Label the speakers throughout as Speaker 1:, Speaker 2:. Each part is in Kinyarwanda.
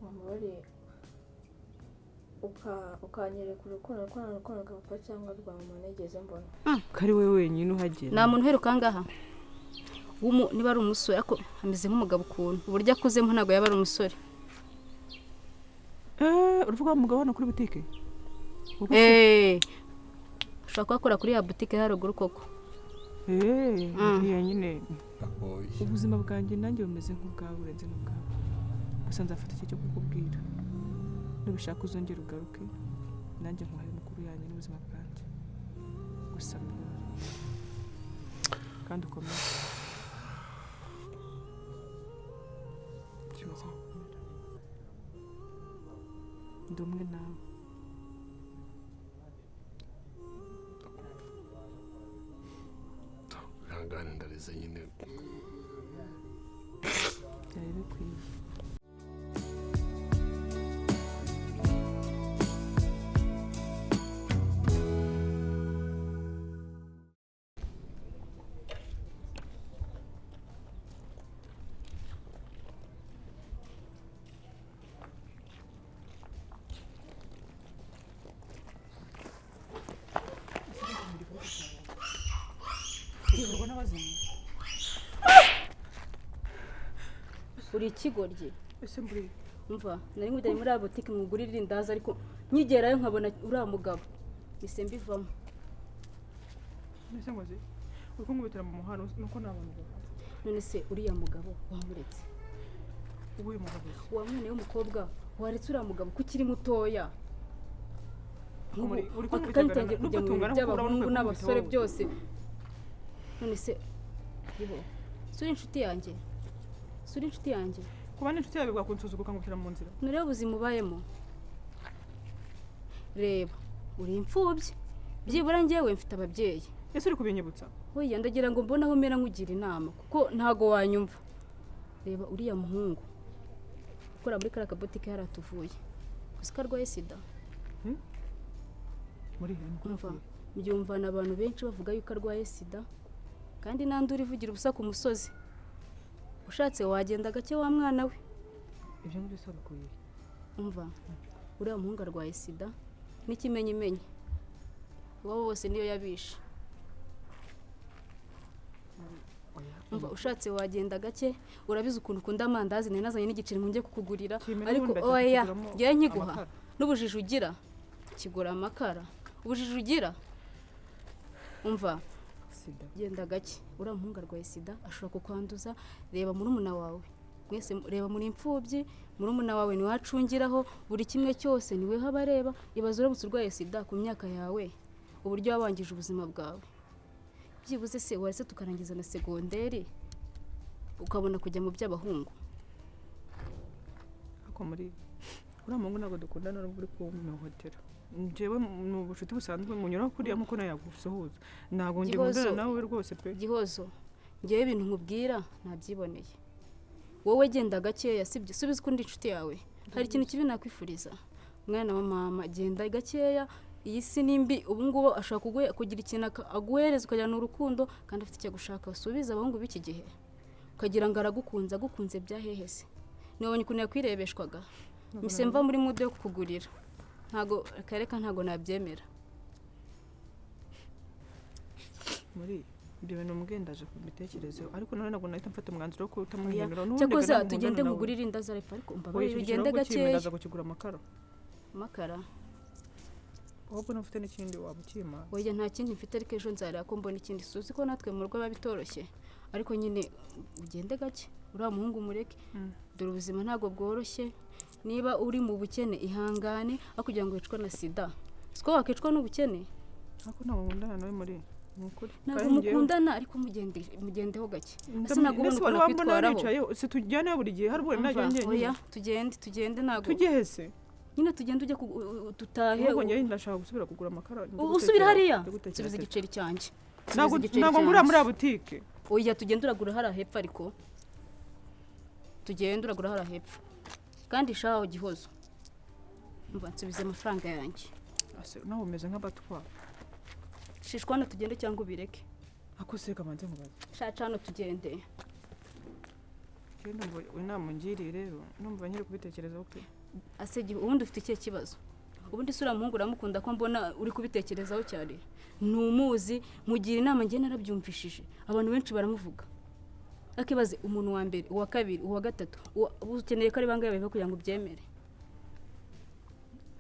Speaker 1: wamubari ukanyereka urukundo rwa papa cyangwa rwa mama nigeze mbona.
Speaker 2: Kari we wenyine uhagera.
Speaker 3: Nta muntu uheruka ngaha. Niba ari umusore ako ameze nk'umugabo ukuntu. Uburyo akuzemo ntago yaba ari umusore.
Speaker 2: Uruvuga umugabo hano kuri butike?
Speaker 3: Ushaka gukora kuri ya butike haruguru koko.
Speaker 2: Iya nyine. Ubuzima bwanjye nanjye bumeze nk'ubwawe urenze n'ubwawe. Gusa nzafata iki cyo kukubwira. Nubishaka uzongera ugaruke nanjye nkuhaye mukuru yanjye n'ubuzima bwanjye. Gusa kandi ukomeye. Ndi umwe nawe.
Speaker 4: Ihangane ndarize nyine.
Speaker 2: Byari bikwiye.
Speaker 3: Uri ikigoryi.
Speaker 2: Ese mburi.
Speaker 3: Umva, nari ngujya muri ya boutique mugurira irindaza ariko nkigerayo nkabona uriya mugabo. Bise mbivamo.
Speaker 2: Nese ngoze. Uko ngubitira mu muhano nuko nabantu.
Speaker 3: None se uriya mugabo wamuretse.
Speaker 2: Ubuye mugabo.
Speaker 3: Wamwene w'umukobwa waretse uriya mugabo kukiri mutoya.
Speaker 2: Uri
Speaker 3: kandi tangiye kujya mu by'abahungu n'abasore byose. None se yibo. Suri inshuti yanjye. Suri inshuti yanjye.
Speaker 2: Kuba n'inshuti yawe bwakunsuzuguka ngukira mu nzira.
Speaker 3: Nure ubuzima ubayemo. Reba, uri imfubyi. Byibura njyewe mfite ababyeyi.
Speaker 2: Ese uri kubinyibutsa?
Speaker 3: Hoya ndagira ngo mbona aho mera nkugira inama kuko ntago wanyumva. Reba uriya muhungu. Ukora muri kara kabotike yaratuvuye. Kusika rwaye sida.
Speaker 2: Muri hemva.
Speaker 3: Mbyumva n'abantu benshi bavuga yuko arwaye sida. Kandi nanduri vugira ubusa ku musozi. Ushatse wagenda gake wa mwana we.
Speaker 2: Ibyo ngibyo sabukuye.
Speaker 3: Umva. Uriya muhungu arwaye sida n'ikimenyimenye. Wowe bose niyo yabishe. Umva ushatse wagenda gake urabiza ukuntu ukunda amandazi nazanye n'igiceri nkunje kukugurira ariko oya ngiye nkiguha n'ubujiji ugira kigura amakara ubujiji ugira. Umva
Speaker 2: sida
Speaker 3: genda gake uriya muhungu arwaye sida ashobora kukwanduza. Reba murumuna wawe mwese reba muri imfubyi murumuna wawe ni wacungiraho buri kimwe cyose niwe habareba. Ibazo urabutse urwaye sida ku myaka yawe uburyo wabangije ubuzima bwawe. Byibuze se warese tukarangiza na segonderi ukabona kujya mu by'abahungu.
Speaker 2: Ako muri uriya muhungu ntabwo dukundana n'ubwo uri kumuhotera. Njyewe mu bushuti busanzwe munyura kuriya muko nayagusohoza. Ntabwo ngiye kundana nawe rwose pe.
Speaker 3: Gihozo ngiye ibintu nkubwira nabyiboneye. Wowe genda gakeya sibyo subiza kundi inshuti yawe. Hari ikintu kibi nakwifuriza. Mwana wa mama genda gakeya. Iyi si nimbi ubu ngubo ashaka kugira ikintu aguhereza ukajyana urukundo kandi afite icyo gushaka. Subiza abahungu b'iki gihe ukagira ngo agukunze byahehese. Nibonye ukuntu yakwirebeshwaga mise mva muri mude yo kukugurira. Ntago kareka ntago nabyemera.
Speaker 2: Muri ibyo bintu mugendaje kubitekerezeho ariko none ntabwo nahita mfata umwanzuro wo kutamuhindura.
Speaker 3: Cyakoze tugende nkugurira indaza ariko umbabarire ugende gakeya.
Speaker 2: Ndaza kukigura amakara. Ahubwo nufite n'ikindi waba ukima.
Speaker 3: Oya nta kindi mfite ariko ejo nzarira ko mbona ikindi suzi ko natwe mu rugo babitoroshye ariko nyine ugende gake uriya muhungu mureke. Dore ubuzima ntago bworoshye. Niba uri mu bukene ihangane akugira ngo wicwa na sida. Siko wakicwa n'ubukene.
Speaker 2: Ako ntabwo nkundana nawe muri mukuri.
Speaker 3: Ntabwo mukundana ariko mugendeho gake. Ese ntabwo ubona uko nakwitwaraho.
Speaker 2: Se tujyane buri gihe hari ubwo najye njye.
Speaker 3: Oya tugende ntabwo.
Speaker 2: Tugehese.
Speaker 3: Nyine tugende ujya tutahe.
Speaker 2: Ubwo njye ndashaka gusubira kugura amakara.
Speaker 3: Usubira hariya. Subiza igiceri cyanjye.
Speaker 2: Ntabwo ngura muri butike.
Speaker 3: Oya tugende uragura hara hepfo ariko. Tugende uragura hara hepfo. Kandi shaho Gihozo. Mba nsubize amafaranga yanjye.
Speaker 2: Ase nawe umeze nk'abatwa.
Speaker 3: Shishwana tugende cyangwa ubireke.
Speaker 2: Ako se kamanze nkubaza.
Speaker 3: Shaca hano tugende.
Speaker 2: okay ndumva inama ngiriye rero ndumva nkiri kubitekerezaho pe
Speaker 3: asege ubundi ufite ikihe kibazo ubundi sura muhungu uramukunda ko mbona uri kubitekerezaho cyane ntumuzi mugira inama ngiye narabyumvishije abantu benshi baramuvuga akibaze umuntu wa mbere uwa kabiri uwa gatatu ukeneye ko ari bangaye babivuga kugira ngo byemere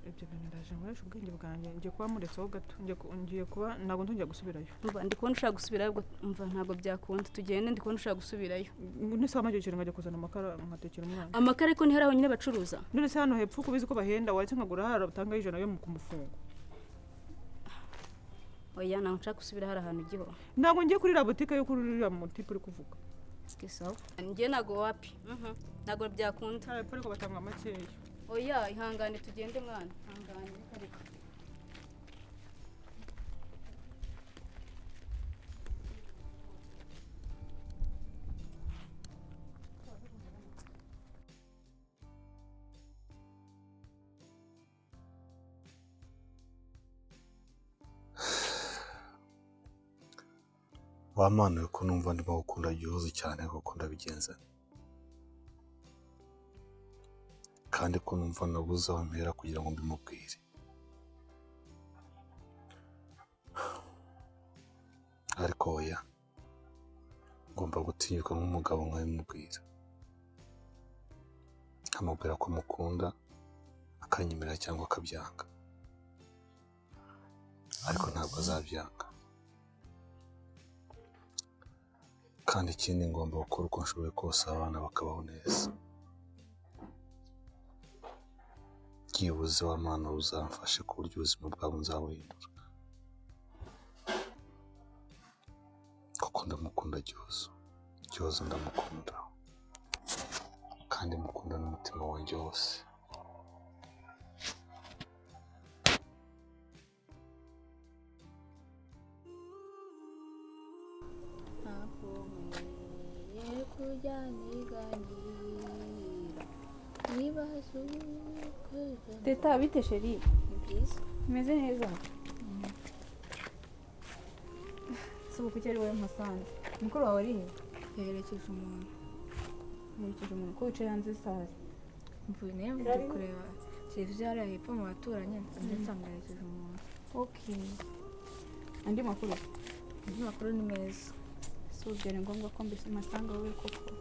Speaker 2: ibyo bintu ndaje nkoresha ubwenge bwanjye ngiye kuba muretseho gato ngiye kuba ntabwo nzongera gusubirayo
Speaker 3: ndi kubona ushaka gusubirayo umva ntabwo byakunda tugende ndi kubona ushaka gusubirayo
Speaker 2: none se amajyocero ngajya kuzana amakara nkatekera umwana
Speaker 3: amakara ariko ntihari aho nyine bacuruza
Speaker 2: none se hano hepfo uko bizi ko bahenda waretse nkagura hari batangaho ijana yo ku mufungo
Speaker 3: oya ntabwo nshaka gusubira hari ahantu igiho
Speaker 2: ntabwo ngiye kuri la butike yo kuri uriya mutipe uri kuvuga
Speaker 3: sawa njye ntabwo wapi ntabwo byakunda
Speaker 2: hepfo ariko batanga makeya
Speaker 3: oya ihangane tugende mwana ihangane ariko
Speaker 4: wamanuye ko numva ndimo gukunda gihozo cyane kuko ndabigenza kandi ko numva nabuze aho mpera kugira ngo mbimubwire ariko oya ngomba gutinyuka nk'umugabo nkabimubwira nkamubwira ko mukunda akanyemerera cyangwa akabyanga ariko ntabwo azabyanga kandi ikindi ngomba gukora uko nshoboye kose abana bakabaho neza byibuze wa Mana uzamfashe ku buryo ubuzima bwabo nzabuhindura kuko ndamukunda Gihozo ndamukunda kandi mukunda n'umutima wanjye wose
Speaker 5: Teta bite sheri
Speaker 1: byiza
Speaker 5: umeze neza subu kuki ari wowe mpasanze mukuru wawe ari
Speaker 1: yaherekeje umuntu
Speaker 5: ko wicaye hanze isaha
Speaker 1: mvuye nayo mvuye kureba televiziyo hariya hepfo mu baturanyi ndetse yaherekeje umuntu
Speaker 5: okay andi makuru
Speaker 1: ni meza
Speaker 5: byari ngombwa ko mbese mpasanga wowe koko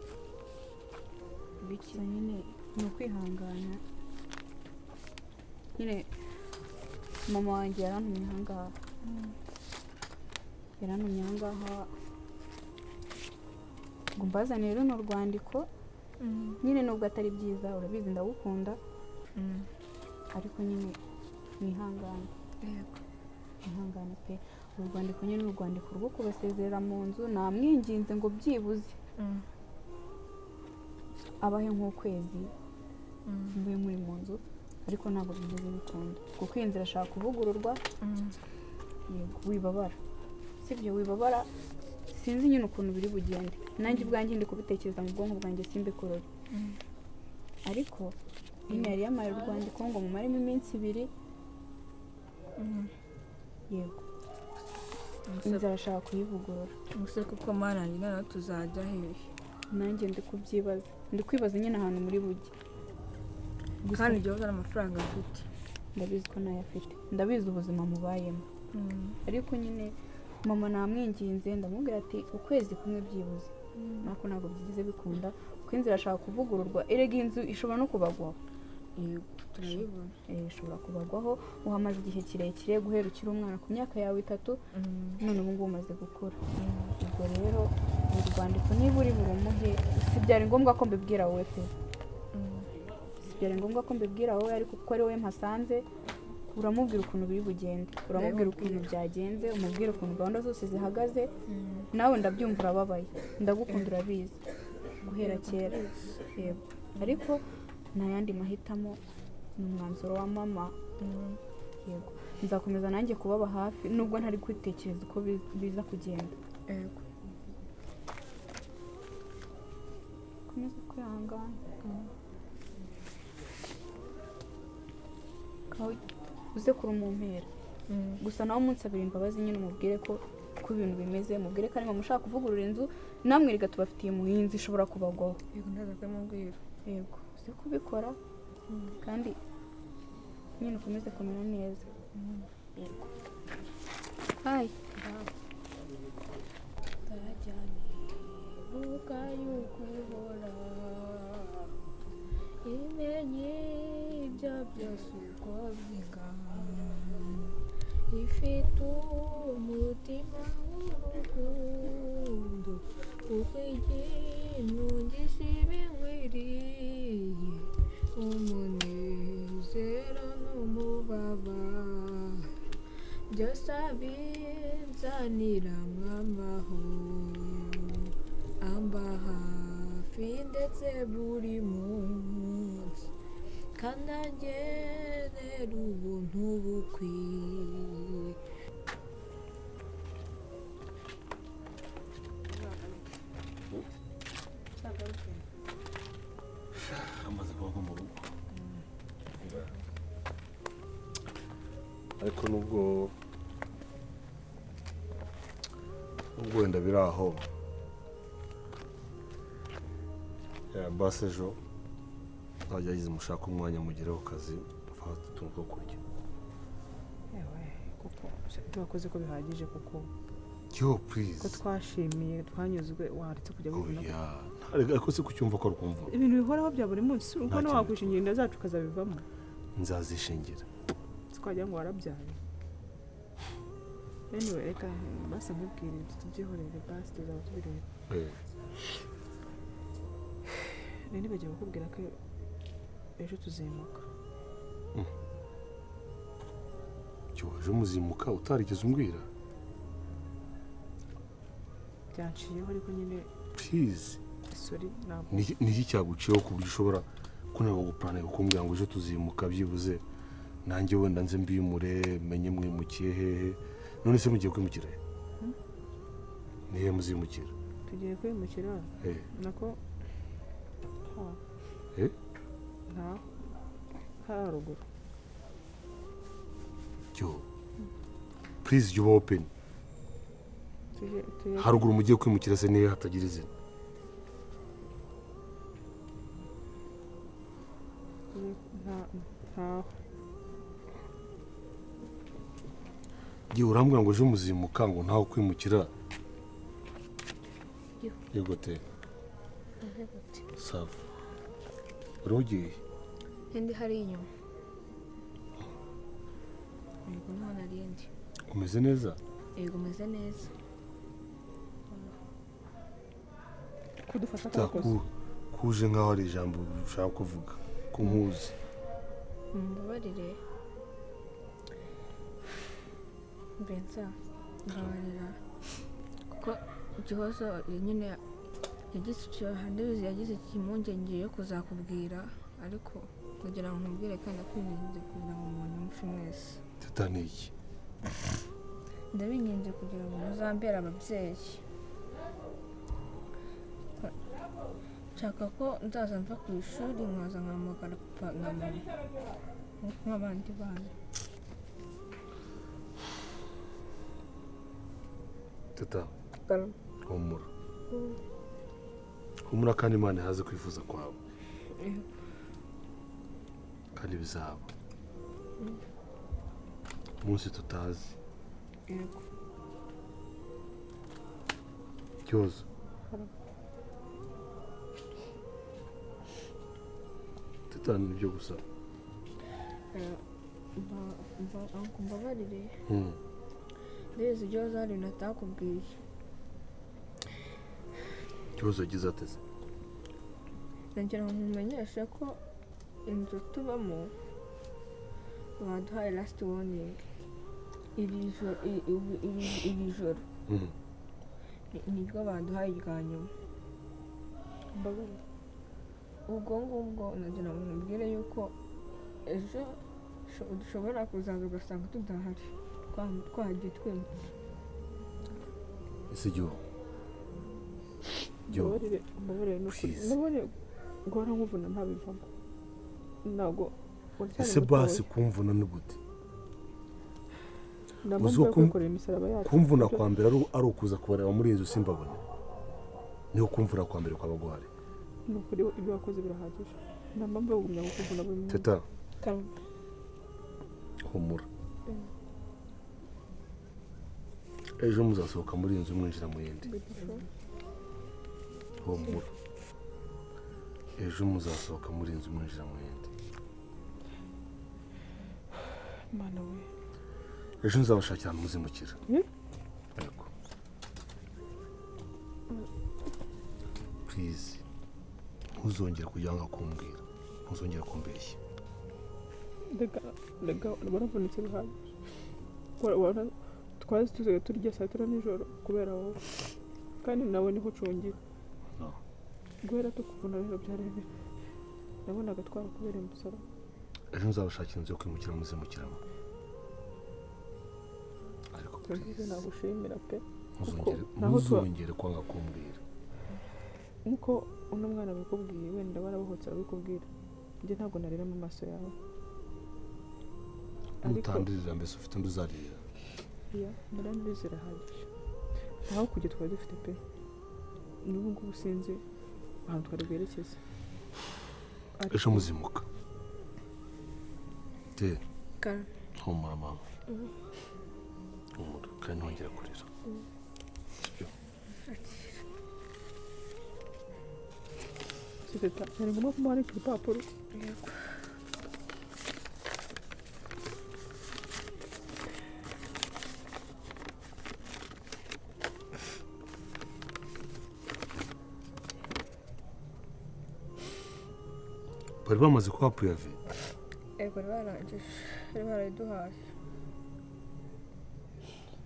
Speaker 5: bityo nyine ni ukwihangana nyine mama wanjye yarantumye ahangaha ngo mbazanire runo rwandiko nyine nubwo atari byiza urabizi ndagukunda ariko nyine mwihangane pe uru rwandiko nyine ni urwandiko rwo kubasezerera mu nzu namwinginze ngo byibuze abahe nk'ukwezi mvuye muri mu nzu ariko ntabwo bigeze bikunda kuko iyi nzira ashaka kuvugururwa yego wibabara sibyo wibabara sinzi nyine ukuntu biri bugende nanjye ubwanjye ndi kubitekereza mu bwonko bwanjye simbikorore ariko nyine yari yamaye urwandiko ngo mumaremo iminsi 2 yego inzara ashaka kuyivugurura
Speaker 1: gusa kuko mana nyina nawe tuzajya hehe
Speaker 5: nanjye ndi kubyibaza ndi kwibaza nyine ahantu muri bujye
Speaker 1: kandi igihe uzana amafaranga afite
Speaker 5: ndabizi ko nayo afite ndabizi ubuzima mubayemo ariko nyine mama namwinginze ndamubwira ati ukwezi kumwe byibuze nako ntabwo byigize bikunda kuko inzira ashaka kuvugururwa erega inzu ishobora no kubagwaho
Speaker 1: turabibona
Speaker 5: ishobora kubagwaho uhamaze igihe kirekire guhera ukiri umwana ku myaka yawe 3 none ubu ngubu umaze gukura ubwo rero mu rwandiko niba uri burumuhe si byari ngombwa ko mbibwira wowe pe byari ngombwa ko mbibwira wowe ariko kuko ari wowe mpasanze uramubwira ukuntu biri bugende uramubwira ukuntu byagenze umubwira ukuntu gahunda zose zihagaze nawe ndabyumva urababaye ndagukunda urabizi guhera kera yego ariko nta yandi mahitamo ni umwanzuro wa mama yego nzakomeza nanjye kubaba hafi nubwo ntari kwitekereza uko biza kugenda
Speaker 1: yego
Speaker 5: komeza kwihangana uze kuri umumpera gusa nawe umunsi abiri imbabazi nyine umubwire ko uko ibintu bimeze mubwire ko ari mama ushaka kuvugurura inzu namwe reka tubafitiye umuhinzi ishobora kubagwaho
Speaker 1: yego ndaza kumubwira
Speaker 5: yego uzi kubikora kandi nyine ukomeze kumera neza yego hayi
Speaker 1: tarajyane buka yuko uhora imenye ibyo byose uko bingana ifite umutima w'urukundo kuko ikintu gisibinkwiriye umunezero n'umubabaro byose abinzanira mw'amahoro amba hafi ndetse buri munsi kandi angenera ubuntu bukwiye
Speaker 4: amaze kuba mu rugo ariko nubwo wenda biri aho basi ejo ntagerageze mushaka umwanya mugere ku kazi mufate utuntu two kurya
Speaker 2: yewe kuko tubakoze ko bihagije kuko
Speaker 4: yo please
Speaker 2: ko twashimiye twanyuzwe waretse kujya bibona
Speaker 4: ariko se kucyumva ko rukumva
Speaker 2: ibintu bihoraho bya buri munsi urumva no wakwishingira inda zacu ukazabivamo
Speaker 4: nzazishingira
Speaker 2: twagira ngo warabyaye anyway reka basi nkubwire tubyihorere basi tuzaba tubireba rero bagiye kukubwira ko ejo tuzimuka
Speaker 4: ejo muzimuka utarigeze umbwira
Speaker 2: byanciyeho ariko nyine
Speaker 4: please
Speaker 2: sorry ntabwo
Speaker 4: niki cyaguciyeho ku buryo ushobora kunaba gupana kumbwira ngo ejo tuzimuka byibuze nanjye wenda nze mbimure menye mwimukiye hehe none se mugiye kwimukira nihe muzimukira
Speaker 2: tugiye kwimukira nako nta haruguru
Speaker 4: yo please you open haruguru mugiye kwimukira se nihe hatagira izina igihe urambwira ngo ejo muzimuka ngo ntawe kwimukira yego te sawa uri ugiye
Speaker 1: indi hari inyuma yego nta narindi
Speaker 4: umeze neza
Speaker 1: yego umeze neza
Speaker 2: kudufata kwakoze
Speaker 4: kuje nk'aho ari ijambo ushaka kuvuga ko nkuzi
Speaker 1: mbabarire mbenza mbabarira kuko igihozo nyine yagize impungenge yo kuzakubwira ariko kugira ngo nkubwire kandi akwinginze kugira ngo umuntu yumve mwese
Speaker 4: tutaniki
Speaker 1: ndabinginze kugira ngo muzambere ababyeyi nshaka ko nzaza mva ku ishuri nkaza nkahamagara papa na mama nk'abandi bana
Speaker 4: tata humura humura kandi Imana ihaze kwifuza kwawe kandi bizaba umunsi tutazi
Speaker 2: yego
Speaker 4: cyozo tata nibyo gusa
Speaker 1: mbabarire ndeze ibyo zari natakubwiye
Speaker 4: cyozo agize ateze
Speaker 1: ngira ngo nkumenyeshe ko inzu tubamo baduhaye last warning iri joro nibwo baduhaye irya nyuma mbabarire ubwo ngubwo nagira ngo nkubwire yuko ejo dushobora kuzaza ugasanga tudahari twagiye twemutse
Speaker 4: ese jyo
Speaker 2: mbabarire n'ukuri mbabarire guhora nkuvuna ntabivamo ntabwo
Speaker 4: ese basi kumvuna ni gute
Speaker 2: ndamubwira kwikorera imisaraba yacu
Speaker 4: kumvuna kwa mbere ari ukuza kubareba muri iyi nzu simbabone niho kumvura kwa mbere kwaba guhari
Speaker 2: ni ukuri ibyo wakoze birahagije ndamubwira kugumya kukuvuna buri munsi
Speaker 4: teta humura ejo muzasohoka muri iyi nzu mwinjira mu yindi humura ejo muzasohoka muri iyi nzu mwinjira mu yindi
Speaker 2: mana we
Speaker 4: ejo nzabashakira ahantu muzimukira yego please ntuzongere kujya ngo kumbwira ntuzongere kumbeshya
Speaker 2: rega baravunitse bihagije twazi tuziga turya saa tatu nijoro kubera wowe kandi nawe niho ucungira guhera tukuvuna rero byarebera nabonaga twarakubereye umusaraba
Speaker 4: ejo nzabashakira inzu yo kwimukira muzimukiramo ariko
Speaker 2: turagize nagushimira pe
Speaker 4: ntuzongere kwanga kumbwira
Speaker 2: nkuko uno mwana abikubwiye wenda warabohotse arabikubwira njye ntabwo narira mu maso yawe
Speaker 4: nutandirira mbese ufite undi uzarira
Speaker 2: ya murambi zirahagije naho kujya twari dufite pe n'ubu ngubu sinzi ahantu twari bwerekeze
Speaker 4: ejo muzimuka te humura mama humura kandi ntongera kurira
Speaker 2: siteta nari ngombwa ko muhanika ibipapuro
Speaker 4: bari bamaze kuba puyave
Speaker 1: ego barangije bari baraduhaye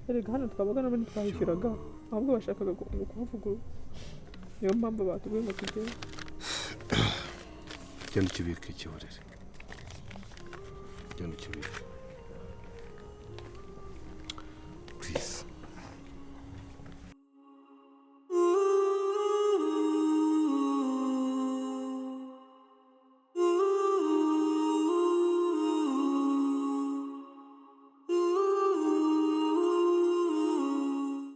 Speaker 2: erega hano twabaga n'abandi twahishuraga ahubwo bashakaga kuhavugurura niyo mpamvu batubwiye ngo tugere
Speaker 4: genda ukibike ikiburire genda ukibike